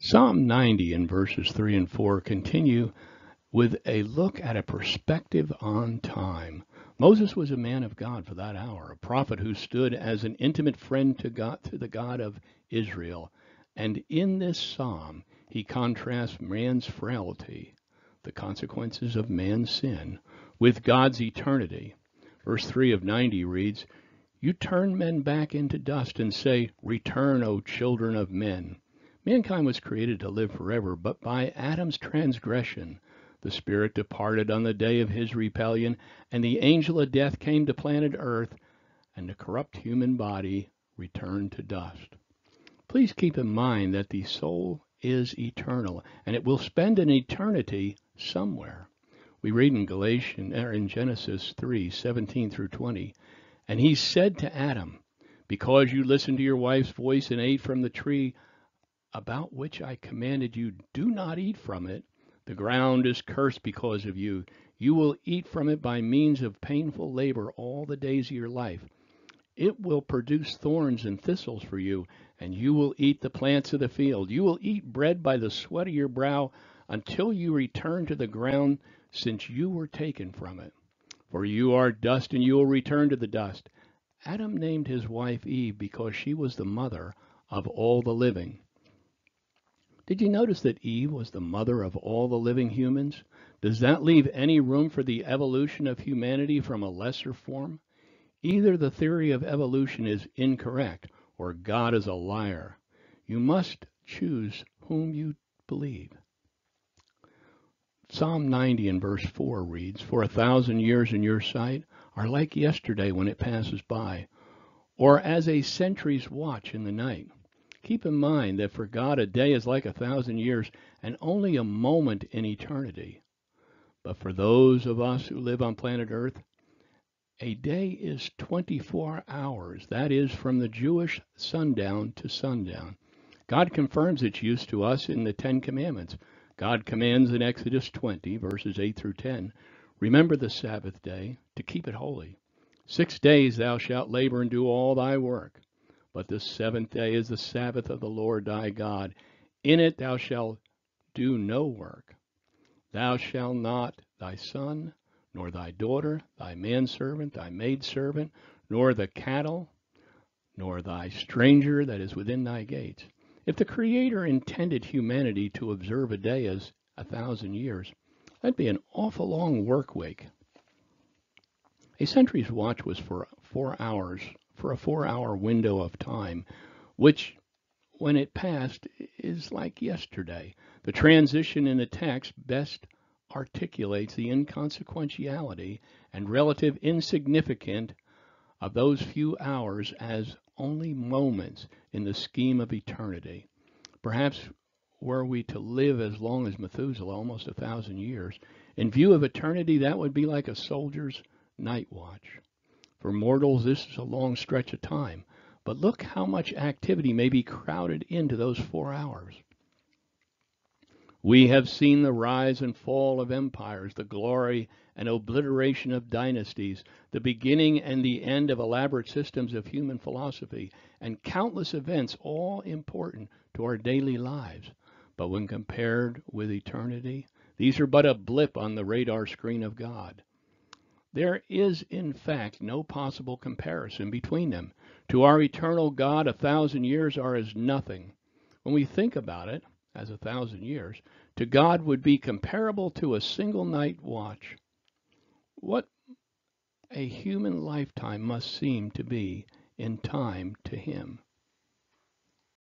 Psalm 90 in verses 3 and 4 continue with a look at a perspective on time. Moses was a man of God for that hour, a prophet who stood as an intimate friend to God, to the God of Israel. And in this psalm, he contrasts man's frailty, the consequences of man's sin, with God's eternity. Verse 3 of 90 reads, "You turn men back into dust and say, 'Return, O children of men.'" Mankind was created to live forever, but by Adam's transgression, the Spirit departed on the day of his rebellion, and the angel of death came to planet Earth, and the corrupt human body returned to dust. Please keep in mind that the soul is eternal, and it will spend an eternity somewhere. We read in Genesis 3:17 through 20, "And he said to Adam, 'Because you listened to your wife's voice and ate from the tree about which I commanded you, do not eat from it. The ground is cursed because of you. You will eat from it by means of painful labor all the days of your life. It will produce thorns and thistles for you, and you will eat the plants of the field. You will eat bread by the sweat of your brow until you return to the ground, since you were taken from it. For you are dust, and you will return to the dust." Adam named his wife Eve because she was the mother of all the living. Did you notice that Eve was the mother of all the living humans? Does that leave any room for the evolution of humanity from a lesser form? Either the theory of evolution is incorrect or God is a liar. You must choose whom you believe. Psalm 90 in verse 4 reads, "For 1,000 years in your sight are like yesterday when it passes by, or as a sentry's watch in the night." Keep in mind that for God a day is like 1,000 years and only a moment in eternity. But for those of us who live on planet Earth, a day is 24 hours. That is from the Jewish sundown to sundown. God confirms its use to us in the Ten Commandments. God commands in Exodus 20, verses 8 through 10, "Remember the Sabbath day to keep it holy. 6 days thou shalt labor and do all thy work. But the seventh day is the Sabbath of the Lord thy God. In it thou shalt do no work. Thou shalt not thy son, nor thy daughter, thy manservant, thy maidservant, nor the cattle, nor thy stranger that is within thy gates." If the Creator intended humanity to observe a day as 1,000 years, that'd be an awful long work week. A sentry's watch was for 4 hours, for a 4-hour window of time, which, when it passed, is like yesterday. The transition in the text best articulates the inconsequentiality and relative insignificance of those few hours as only moments in the scheme of eternity. Perhaps were we to live as long as Methuselah, almost 1,000 years, in view of eternity, that would be like a soldier's night watch. For mortals, this is a long stretch of time, but look how much activity may be crowded into those 4 hours. We have seen the rise and fall of empires, the glory and obliteration of dynasties, the beginning and the end of elaborate systems of human philosophy, and countless events, all important to our daily lives. But when compared with eternity, these are but a blip on the radar screen of God. There is, in fact, no possible comparison between them. To our eternal God, 1,000 years are as nothing. When we think about it, as 1,000 years, to God would be comparable to a single night watch. What a human lifetime must seem to be in time to Him.